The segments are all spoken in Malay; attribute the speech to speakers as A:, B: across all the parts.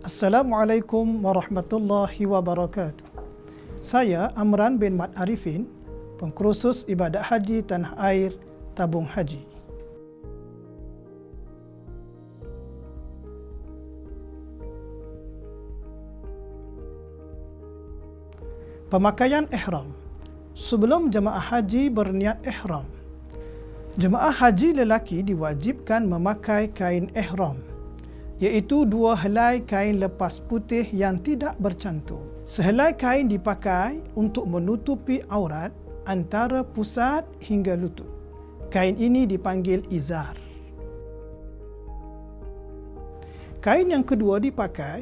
A: Assalamualaikum warahmatullahi wabarakatuh. Saya Amran bin Mat Arifin, pengkursus ibadat haji Tanah Air Tabung Haji. Pemakaian ihram. Sebelum jemaah haji berniat ihram, jemaah haji lelaki diwajibkan memakai kain ihram, iaitu 2 helai kain lepas putih yang tidak bercantum. Sehelai kain dipakai untuk menutupi aurat antara pusat hingga lutut. Kain ini dipanggil izar. Kain yang kedua dipakai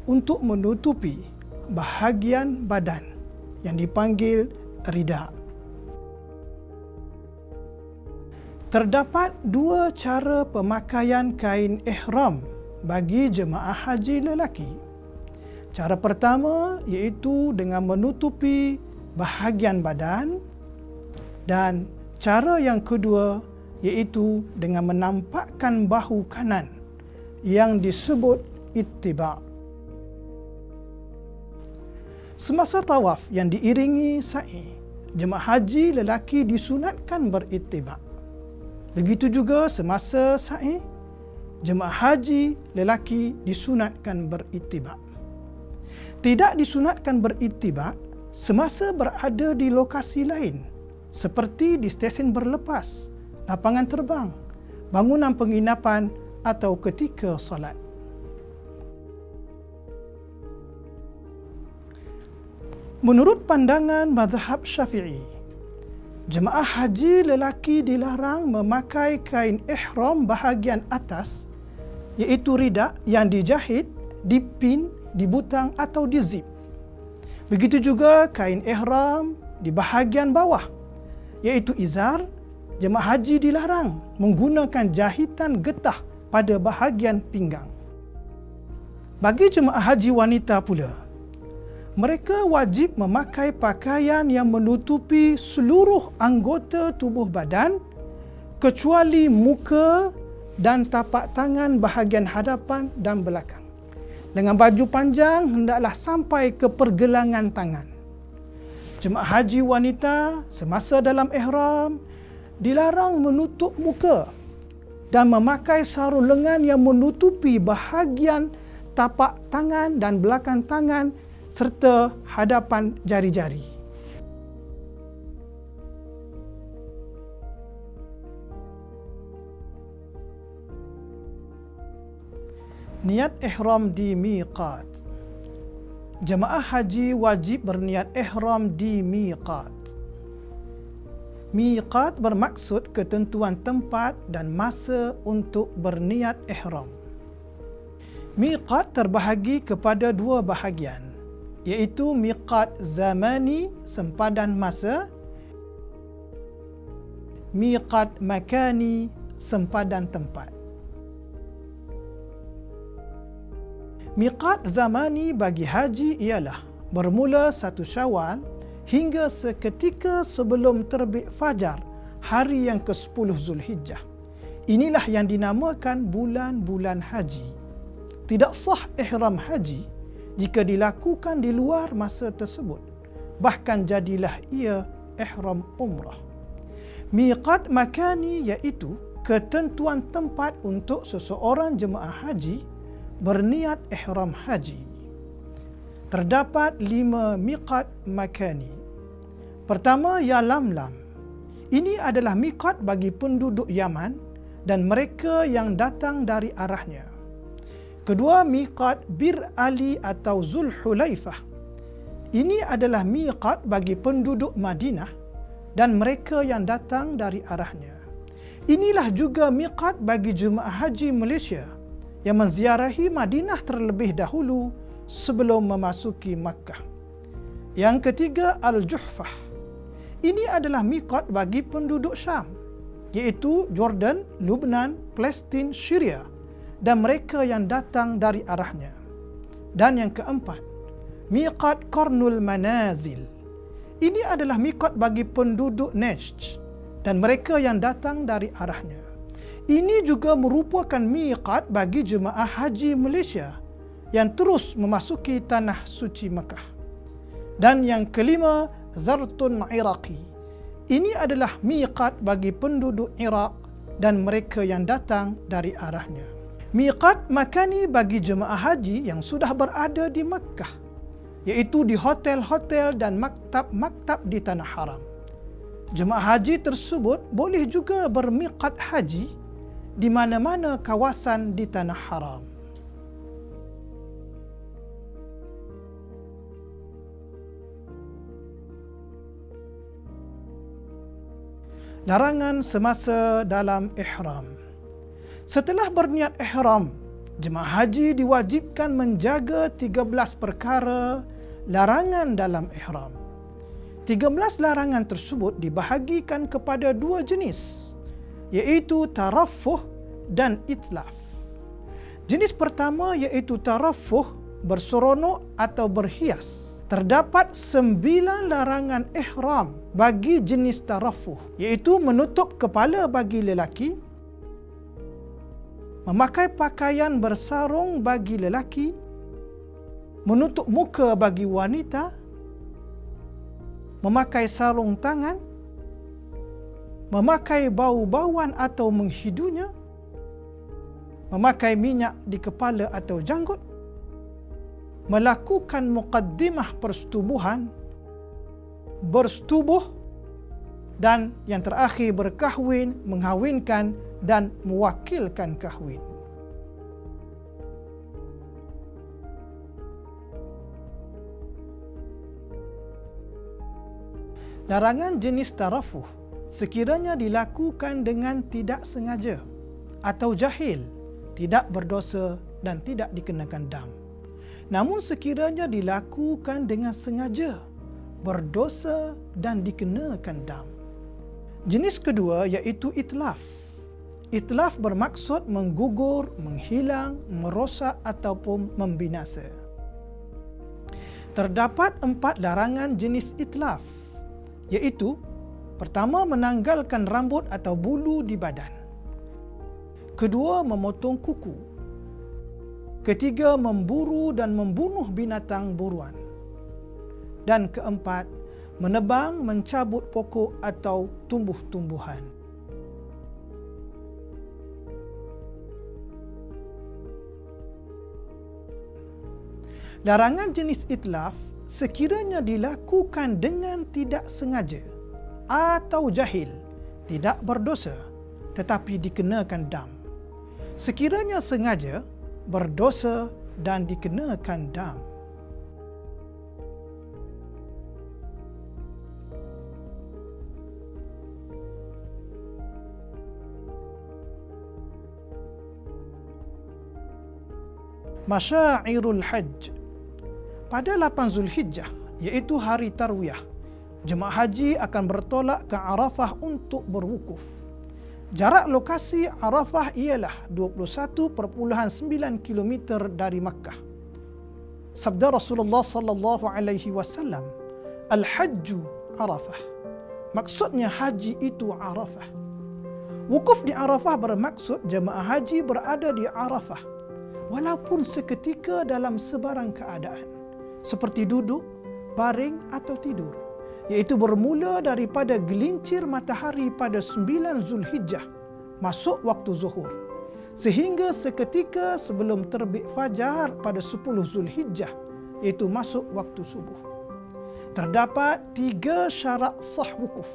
A: untuk menutupi bahagian badan yang dipanggil rida. Terdapat 2 cara pemakaian kain ihram bagi jemaah haji lelaki. Cara pertama iaitu dengan menutupi bahagian badan, dan cara yang kedua iaitu dengan menampakkan bahu kanan yang disebut ittiba'. Semasa tawaf yang diiringi sa'i, jemaah haji lelaki disunatkan berittiba'. Begitu juga semasa sa'i, jemaah haji lelaki disunatkan berittiba'. Tidak disunatkan berittiba' semasa berada di lokasi lain, seperti di stesen berlepas, lapangan terbang, bangunan penginapan atau ketika solat. Menurut pandangan mazhab Syafi'i, jemaah haji lelaki dilarang memakai kain ihram bahagian atas, iaitu rida yang dijahit, dipin, dibutang atau dizip. Begitu juga kain ihram di bahagian bawah, iaitu izar. Jemaah haji dilarang menggunakan jahitan getah pada bahagian pinggang. Bagi jemaah haji wanita pula, mereka wajib memakai pakaian yang menutupi seluruh anggota tubuh badan kecuali muka dan tapak tangan bahagian hadapan dan belakang. Dengan baju panjang hendaklah sampai ke pergelangan tangan. Jemaah haji wanita semasa dalam ihram dilarang menutup muka dan memakai sarung lengan yang menutupi bahagian tapak tangan dan belakang tangan serta hadapan jari-jari. Niat ihram di miqat. Jemaah haji wajib berniat ihram di miqat. Miqat bermaksud ketentuan tempat dan masa untuk berniat ihram. Miqat terbahagi kepada 2 bahagian, iaitu miqat zamani, sempadan masa, miqat makani, sempadan tempat. Miqat zamani bagi haji ialah bermula 1 Syawal hingga seketika sebelum terbit fajar hari yang ke-10 Zulhijjah. Inilah yang dinamakan bulan-bulan haji. Tidak sah ihram haji jika dilakukan di luar masa tersebut. Bahkan jadilah ia ihram umrah. Miqat makani iaitu ketentuan tempat untuk seseorang jemaah haji berniat ihram haji. Terdapat 5 miqat makani. Pertama, Yalamlam. Ini adalah miqat bagi penduduk Yaman dan mereka yang datang dari arahnya. Kedua, miqat Bir Ali atau Zulhulaifah. Ini adalah miqat bagi penduduk Madinah dan mereka yang datang dari arahnya. Inilah juga miqat bagi jemaah haji Malaysia yang menziarahi Madinah terlebih dahulu sebelum memasuki Makkah. Yang ketiga, Al-Juhfah. Ini adalah miqat bagi penduduk Syam, iaitu Jordan, Lebanon, Palestin, Syria dan mereka yang datang dari arahnya. Dan yang keempat, miqat Qarnul Manazil. Ini adalah miqat bagi penduduk Najd dan mereka yang datang dari arahnya. Ini juga merupakan miqat bagi jemaah haji Malaysia yang terus memasuki tanah suci Mekah. Dan yang kelima, Zartun Iraqi. Ini adalah miqat bagi penduduk Iraq dan mereka yang datang dari arahnya. Miqat makani bagi jemaah haji yang sudah berada di Mekah, iaitu di hotel-hotel dan maktab-maktab di Tanah Haram. Jemaah haji tersebut boleh juga bermiqat haji di mana-mana kawasan di Tanah Haram. Larangan semasa dalam ihram. Setelah berniat ihram, jemaah haji diwajibkan menjaga 13 perkara larangan dalam ihram. 13 larangan tersebut dibahagikan kepada dua jenis, iaitu tarafuh dan itlaf. Jenis pertama iaitu tarafuh, berseronok atau berhias. Terdapat 9 larangan ihram bagi jenis tarafuh, iaitu menutup kepala bagi lelaki, memakai pakaian bersarung bagi lelaki, menutup muka bagi wanita, memakai sarung tangan, memakai bau-bauan atau menghidunya, memakai minyak di kepala atau janggut, melakukan muqaddimah persetubuhan, bersetubuh, dan yang terakhir berkahwin, mengahwinkan dan mewakilkan kahwin. Larangan jenis tarafuh sekiranya dilakukan dengan tidak sengaja atau jahil, tidak berdosa dan tidak dikenakan dam. Namun sekiranya dilakukan dengan sengaja, berdosa dan dikenakan dam. Jenis kedua iaitu itlaf. Itlaf bermaksud menggugur, menghilang, merosak ataupun membinasa. Terdapat 4 larangan jenis itlaf, iaitu pertama, menanggalkan rambut atau bulu di badan. Kedua, memotong kuku. Ketiga, memburu dan membunuh binatang buruan. Dan keempat, menebang, mencabut pokok atau tumbuh-tumbuhan. Larangan jenis itlaf sekiranya dilakukan dengan tidak sengaja atau jahil, tidak berdosa tetapi dikenakan dam. Sekiranya sengaja, berdosa dan dikenakan dam. Masyairul Hajj. Pada 8 Zulhijjah, iaitu hari Tarwiyah, jemaah haji akan bertolak ke Arafah untuk berwukuf. Jarak lokasi Arafah ialah 21.9 km dari Makkah. Sabda Rasulullah sallallahu alaihi wasallam, "Al-hajju Arafah." Maksudnya haji itu Arafah. Wukuf di Arafah bermaksud jemaah haji berada di Arafah walaupun seketika dalam sebarang keadaan, seperti duduk, baring atau tidur, iaitu bermula daripada gelincir matahari pada 9 Zulhijjah masuk waktu zuhur sehingga seketika sebelum terbit fajar pada 10 Zulhijjah iaitu masuk waktu subuh. Terdapat 3 syarat sah wukuf.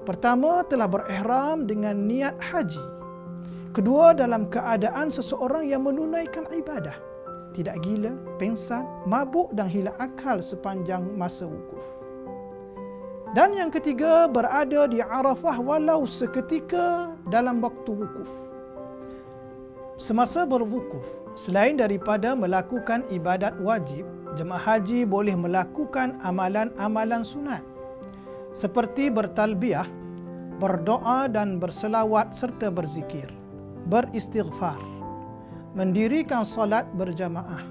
A: Pertama, telah berihram dengan niat haji. Kedua, dalam keadaan seseorang yang menunaikan ibadah, tidak gila, pengsan, mabuk dan hilang akal sepanjang masa wukuf. Dan yang ketiga, berada di Arafah walau seketika dalam waktu wukuf. Semasa berwukuf, selain daripada melakukan ibadat wajib, jemaah haji boleh melakukan amalan-amalan sunat seperti bertalbiyah, berdoa dan berselawat serta berzikir, beristighfar, mendirikan solat berjamaah,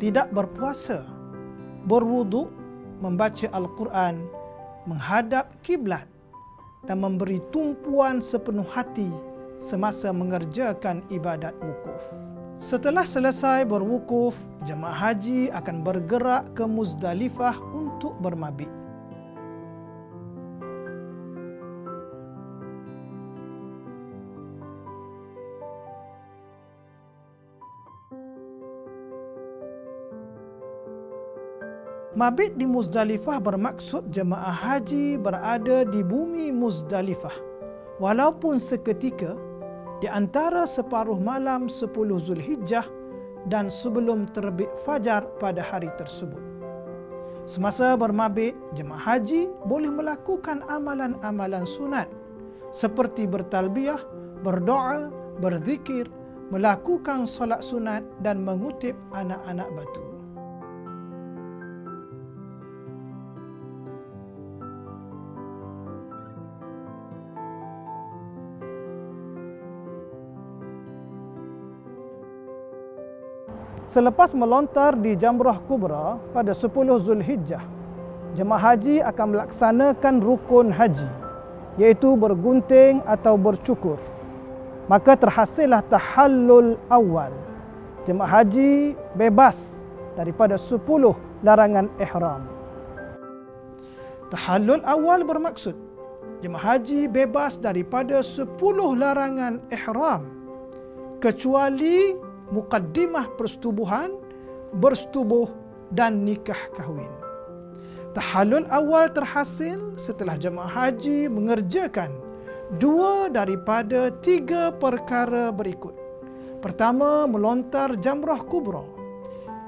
A: tidak berpuasa, berwuduk, membaca Al-Quran, menghadap kiblat dan memberi tumpuan sepenuh hati semasa mengerjakan ibadat wukuf. Setelah selesai berwukuf, jemaah haji akan bergerak ke Muzdalifah untuk bermabit. Mabit di Muzdalifah bermaksud jemaah haji berada di bumi Muzdalifah, walaupun seketika di antara separuh malam 10 Zulhijjah dan sebelum terbit fajar pada hari tersebut. Semasa bermabit, jemaah haji boleh melakukan amalan-amalan sunat seperti bertalbiyah, berdoa, berzikir, melakukan solat sunat dan mengutip anak-anak batu. Selepas melontar di Jamrah Kubra pada 10 Zulhijjah, jemaah haji akan melaksanakan rukun haji, iaitu bergunting atau bercukur. Maka terhasillah tahallul awal. Jemaah haji bebas daripada 10 larangan ihram. Tahallul awal bermaksud jemaah haji bebas daripada 10 larangan ihram kecuali mukaddimah persetubuhan, bersetubuh dan nikah kahwin. Tahallul awal terhasil setelah jemaah haji mengerjakan 2 daripada 3 perkara berikut. Pertama, melontar Jamrah Kubra.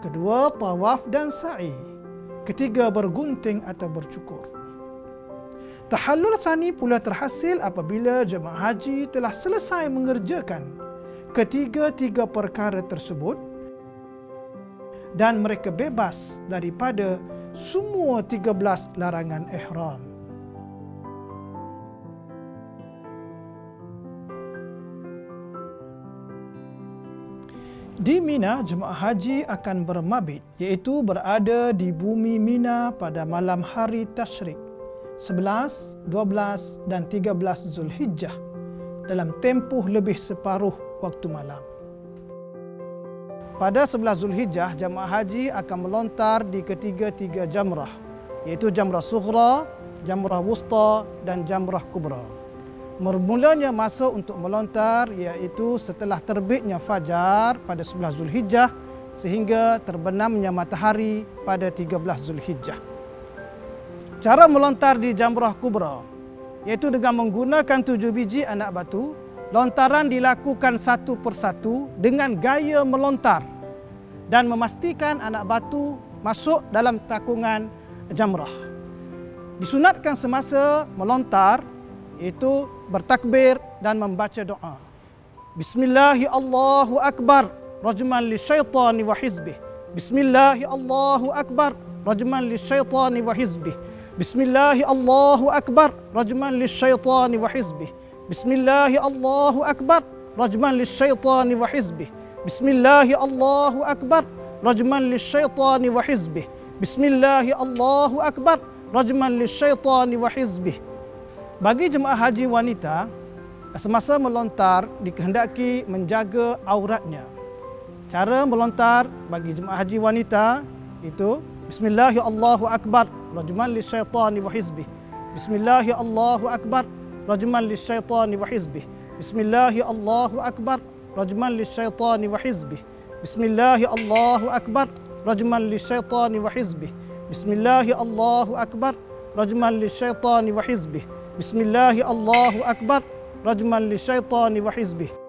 A: Kedua, tawaf dan sa'i. Ketiga, bergunting atau bercukur. Tahallul tsani pula terhasil apabila jemaah haji telah selesai mengerjakan ketiga-tiga perkara tersebut dan mereka bebas daripada semua 13 larangan ihram. Di Mina, jemaah haji akan bermabit, iaitu berada di bumi Mina pada malam hari Tasyrik 11, 12 dan 13 Zulhijjah dalam tempoh lebih separuh waktu malam. Pada 11 Zulhijjah, jemaah haji akan melontar di ketiga-tiga jamrah, iaitu Jamrah Sughra, Jamrah Wusta dan Jamrah Kubra. Bermulanya masa untuk melontar iaitu setelah terbitnya fajar pada 11 Zulhijjah sehingga terbenamnya matahari pada 13 Zulhijjah. Cara melontar di Jamrah Kubra iaitu dengan menggunakan 7 biji anak batu. Lontaran dilakukan satu persatu dengan gaya melontar dan memastikan anak batu masuk dalam takungan jamrah. Disunatkan semasa melontar iaitu bertakbir dan membaca doa. Bismillahi Allahu Akbar rajman lisyaitani wa hizbih. Bismillahi Allahu Akbar rajman lisyaitani wa hizbih. Bismillahi Allahu Akbar rajman lisyaitani wa hizbih. Bismillahi Allahu Akbar rajman lisyaitani wa hizbih. Bismillahi Allahu Akbar rajman lisyaitani wa hizbih. Bismillahi Allahu Akbar rajman lisyaitani wa hizbih. Bagi jemaah haji wanita, semasa melontar dikehendaki menjaga auratnya. Cara melontar bagi jemaah haji wanita itu Bismillahi Allahu Akbar rajman lisyaitani wa hizbih. Bismillahi Allahu Akbar rajman lisyaitani wa hizbih. Bismillahi Allahu Akbar rajman lisyaitani wa hizbih. Bismillahi Allahu Akbar rajman lisyaitani wa hizbih. Bismillahi Allahu Akbar rajman lisyaitani wa hizbih. Bismillahi Allahu Akbar rajman lisyaitani wa hizbih.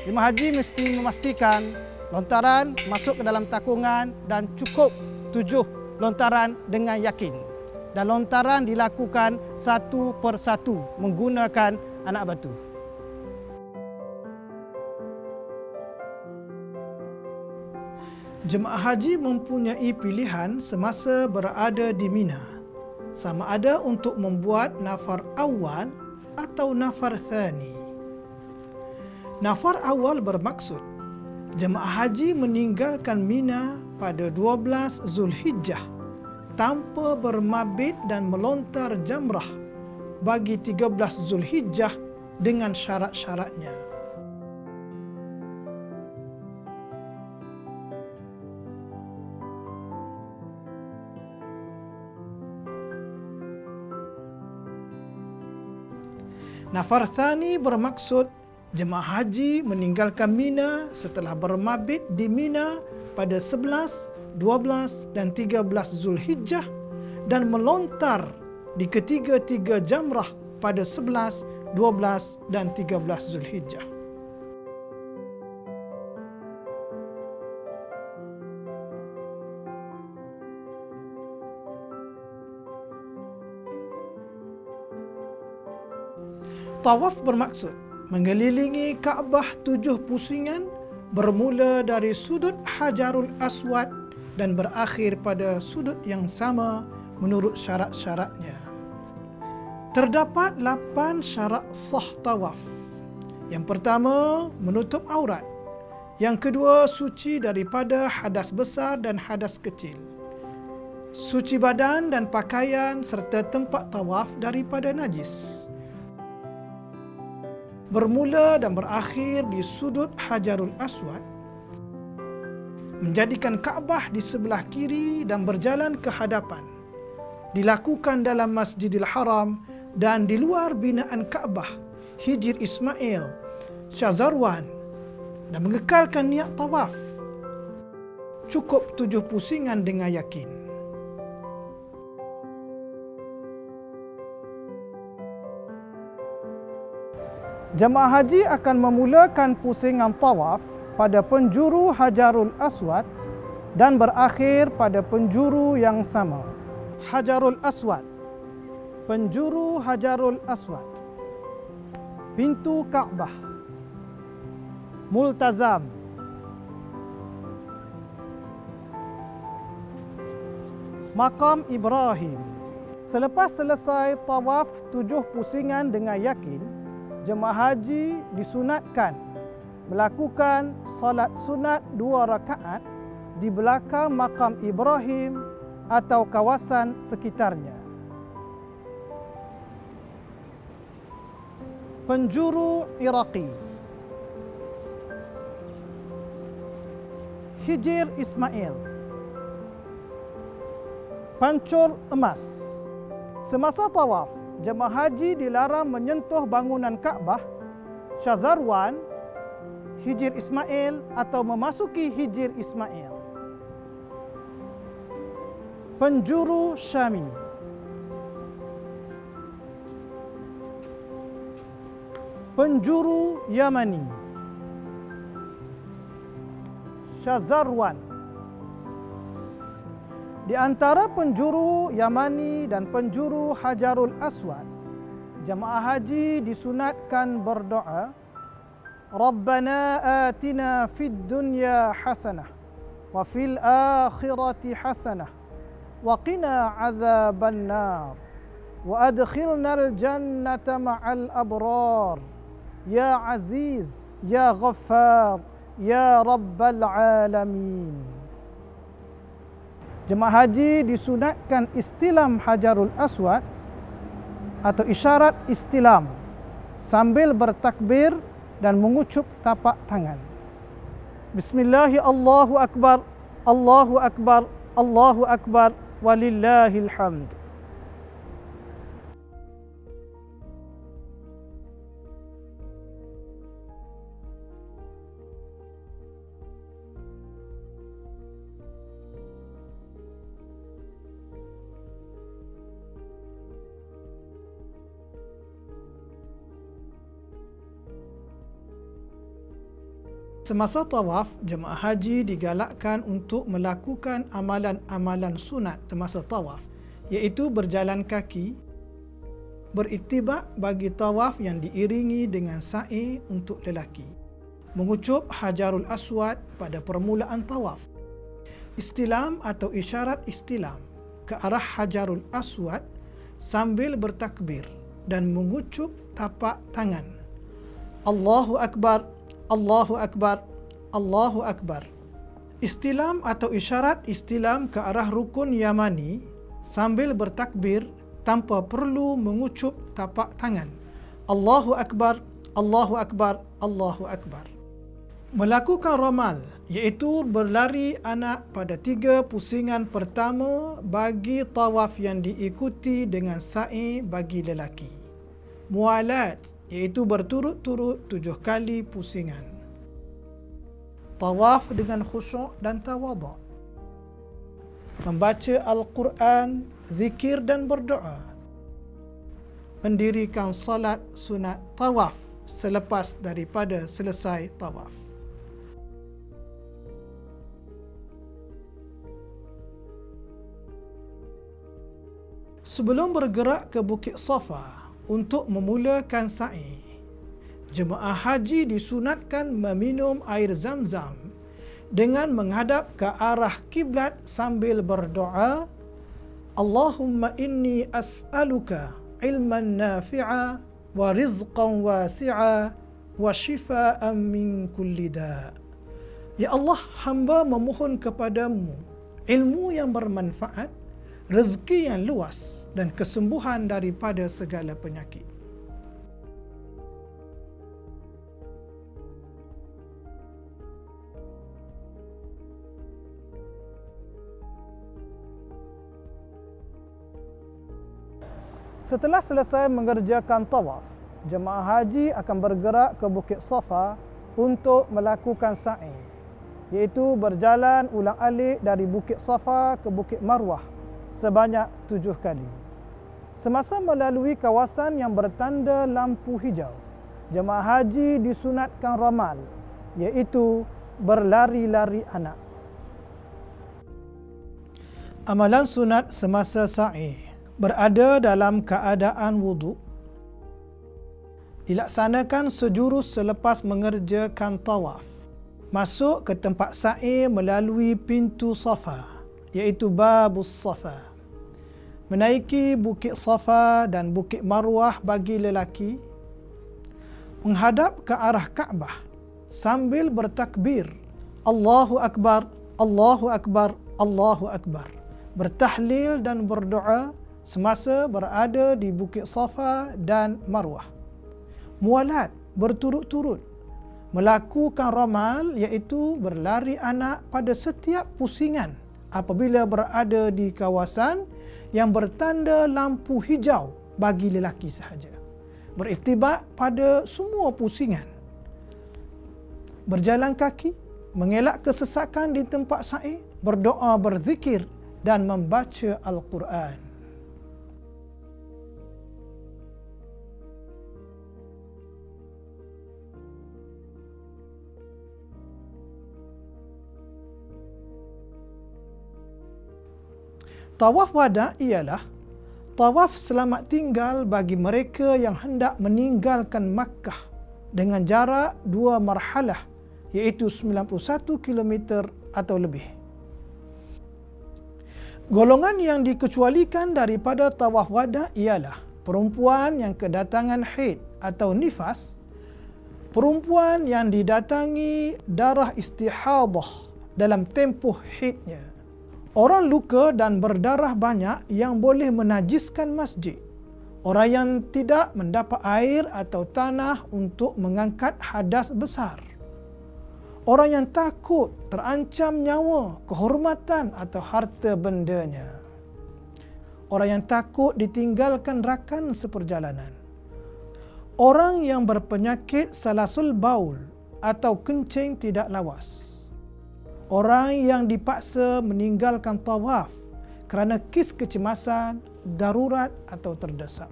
A: Jemaah haji mesti memastikan lontaran masuk ke dalam takungan dan cukup 7 lontaran dengan yakin. Dan lontaran dilakukan satu persatu menggunakan anak batu. Jemaah haji mempunyai pilihan semasa berada di Mina, sama ada untuk membuat nafar awal atau nafar thani. Nafar awal bermaksud jemaah haji meninggalkan Mina pada 12 Zulhijjah tanpa bermabit dan melontar jamrah bagi 13 Zulhijjah dengan syarat-syaratnya. Nafar thani bermaksud jemaah haji meninggalkan Mina setelah bermabit di Mina pada 11, 12 dan 13 Zulhijjah dan melontar di ketiga-tiga jamrah pada 11, 12 dan 13 Zulhijjah. Tawaf bermaksud mengelilingi Kaabah 7 pusingan bermula dari sudut Hajarul Aswad dan berakhir pada sudut yang sama menurut syarat-syaratnya. Terdapat 8 syarat sah tawaf. Yang pertama, menutup aurat. Yang kedua, suci daripada hadas besar dan hadas kecil. Suci badan dan pakaian serta tempat tawaf daripada najis. Bermula dan berakhir di sudut Hajarul Aswad, menjadikan Kaabah di sebelah kiri dan berjalan ke hadapan, dilakukan dalam Masjidil Haram dan di luar binaan Kaabah, Hijr Ismail, Syazarwan, dan mengekalkan niat tawaf. Cukup 7 pusingan dengan yakin. Jemaah haji akan memulakan pusingan tawaf pada penjuru Hajarul Aswad dan berakhir pada penjuru yang sama. Hajarul Aswad, penjuru Hajarul Aswad, pintu Kaabah, multazam, makam Ibrahim. Selepas selesai tawaf 7 pusingan dengan yakin, jemaah haji disunatkan melakukan solat sunat 2 rakaat di belakang makam Ibrahim atau kawasan sekitarnya. Penjuru Iraqi, Hijr Ismail, pancur emas. Semasa tawaf, jemaah haji dilarang menyentuh bangunan Kaabah, Syazarwan, Hijr Ismail atau memasuki Hijr Ismail. Penjuru Syami, penjuru Yamani, Syazarwan. Di antara penjuru Yamani dan penjuru Hajarul Aswad, jemaah haji disunatkan berdoa, Rabbana atina fid dunya hasanah wa fil akhirati hasanah wa qina azaban nar wa adkhilnal jannata ma'al abrar ya aziz ya ghaffar ya rabbal alamin. Jemaah haji disunatkan istilam Hajarul Aswad atau isyarat istilam sambil bertakbir dan mengucup tapak tangan. Bismillahi Allahu Akbar, Allahu Akbar, Allahu Akbar, walillahil hamd. Semasa tawaf, jemaah haji digalakkan untuk melakukan amalan-amalan sunat semasa tawaf, iaitu berjalan kaki, Beritibak bagi tawaf yang diiringi dengan sa'i untuk lelaki. Mengucup Hajarul Aswad pada permulaan tawaf. Istilam atau isyarat istilam ke arah Hajarul Aswad sambil bertakbir dan mengucup tapak tangan. Allahu Akbar, Allahu Akbar, Allahu Akbar. Istilam atau isyarat istilam ke arah rukun Yamani sambil bertakbir tanpa perlu mengucup tapak tangan. Allahu Akbar, Allahu Akbar, Allahu Akbar. Melakukan ramal, iaitu berlari anak pada 3 pusingan pertama bagi tawaf yang diikuti dengan sa'i bagi lelaki. Mualat, iaitu berturut-turut 7 kali pusingan. Tawaf dengan khusyuk dan tawaduk. Membaca Al-Quran, zikir dan berdoa. Mendirikan salat sunat tawaf selepas daripada selesai tawaf. Sebelum bergerak ke Bukit Safa untuk memulakan sa'i, jemaah haji disunatkan meminum air zam-zam dengan menghadap ke arah kiblat sambil berdoa, Allahumma inni as'aluka ilman nafi'a wa rizqan wasi'a wa shifaan min kulli da'. Ya Allah, hamba memohon kepadamu ilmu yang bermanfaat, rezeki yang luas dan kesembuhan daripada segala penyakit. Setelah selesai mengerjakan tawaf, jemaah haji akan bergerak ke Bukit Safa untuk melakukan sa'i, iaitu berjalan ulang-alik dari Bukit Safa ke Bukit Marwah sebanyak 7 kali. Semasa melalui kawasan yang bertanda lampu hijau, jemaah haji disunatkan ramal, iaitu berlari-lari anak. Amalan sunat semasa sa'i: berada dalam keadaan wuduk, dilaksanakan sejurus selepas mengerjakan tawaf, masuk ke tempat sa'i melalui pintu Safa, iaitu Babus Safa, menaiki Bukit Safa dan Bukit Marwah bagi lelaki, menghadap ke arah Kaabah sambil bertakbir, Allahu Akbar, Allahu Akbar, Allahu Akbar, bertahlil dan berdoa semasa berada di Bukit Safa dan Marwah. Mualat, berturut-turut melakukan ramal, iaitu berlari anak pada setiap pusingan apabila berada di kawasan yang bertanda lampu hijau bagi lelaki sahaja. Beritibak pada semua pusingan. Berjalan kaki, mengelak kesesakan di tempat sa'i, berdoa, berzikir dan membaca Al-Quran. Tawaf wada' ialah tawaf selamat tinggal bagi mereka yang hendak meninggalkan Makkah dengan jarak 2 marhalah, iaitu 91 km atau lebih. Golongan yang dikecualikan daripada tawaf wada' ialah perempuan yang kedatangan haid atau nifas, perempuan yang didatangi darah istihadah dalam tempoh haidnya, orang luka dan berdarah banyak yang boleh menajiskan masjid, orang yang tidak mendapat air atau tanah untuk mengangkat hadas besar, orang yang takut terancam nyawa, kehormatan atau harta bendanya, orang yang takut ditinggalkan rakan seperjalanan, orang yang berpenyakit salasul baul atau kencing tidak lawas, orang yang dipaksa meninggalkan tawaf kerana kes kecemasan, darurat atau terdesak,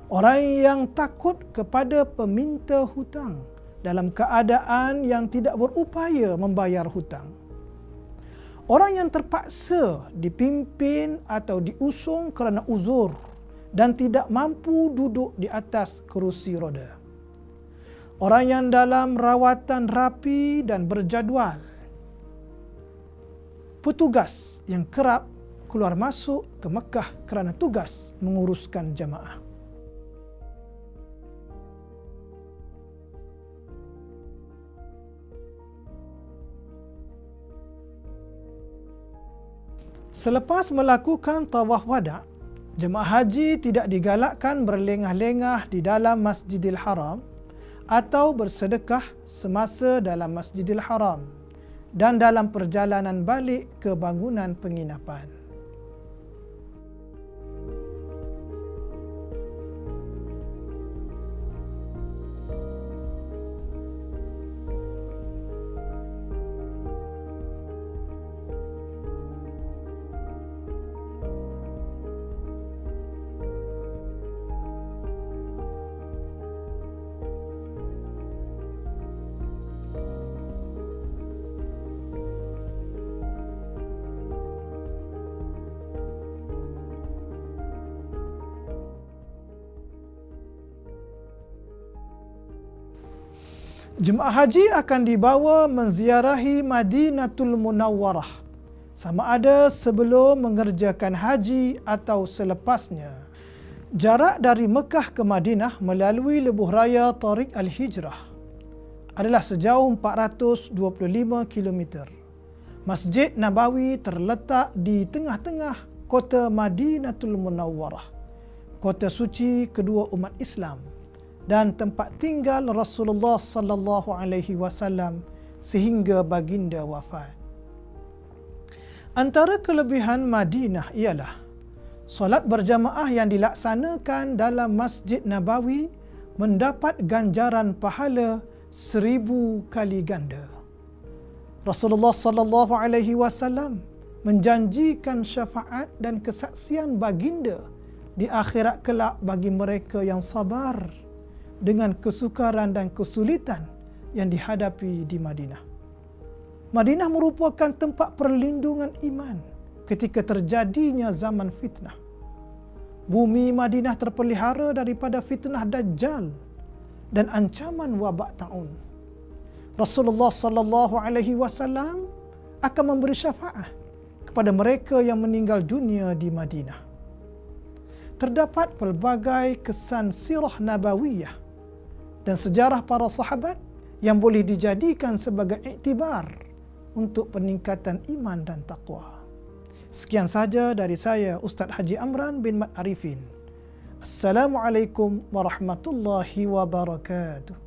A: orang yang takut kepada peminta hutang dalam keadaan yang tidak berupaya membayar hutang, orang yang terpaksa dipimpin atau diusung kerana uzur dan tidak mampu duduk di atas kerusi roda. Orang yang dalam rawatan rapi dan berjadual. Petugas yang kerap keluar masuk ke Mekah kerana tugas menguruskan jamaah. Selepas melakukan tawaf wada', jemaah haji tidak digalakkan berlengah-lengah di dalam Masjidil Haram atau bersedekah semasa dalam Masjidil Haram dan dalam perjalanan balik ke bangunan penginapan. Jemaah haji akan dibawa menziarahi Madinatul Munawwarah, sama ada sebelum mengerjakan haji atau selepasnya. Jarak dari Mekah ke Madinah melalui lebuh raya Tariq Al-Hijrah adalah sejauh 425 km. Masjid Nabawi terletak di tengah-tengah kota Madinatul Munawwarah, kota suci kedua umat Islam dan tempat tinggal Rasulullah sallallahu alaihi wasallam sehingga baginda wafat. Antara kelebihan Madinah ialah solat berjamaah yang dilaksanakan dalam Masjid Nabawi mendapat ganjaran pahala 1000 kali ganda. Rasulullah sallallahu alaihi wasallam menjanjikan syafaat dan kesaksian baginda di akhirat kelak bagi mereka yang sabar dengan kesukaran dan kesulitan yang dihadapi di Madinah. Madinah merupakan tempat perlindungan iman ketika terjadinya zaman fitnah. Bumi Madinah terpelihara daripada fitnah Dajjal dan ancaman wabak taun. Rasulullah sallallahu alaihi wasallam akan memberi syafaat kepada mereka yang meninggal dunia di Madinah. Terdapat pelbagai kesan sirah nabawiyah dan sejarah para sahabat yang boleh dijadikan sebagai iktibar untuk peningkatan iman dan taqwa. Sekian sahaja dari saya, Ustaz Haji Amran bin Mat Arifin. Assalamualaikum warahmatullahi wabarakatuh.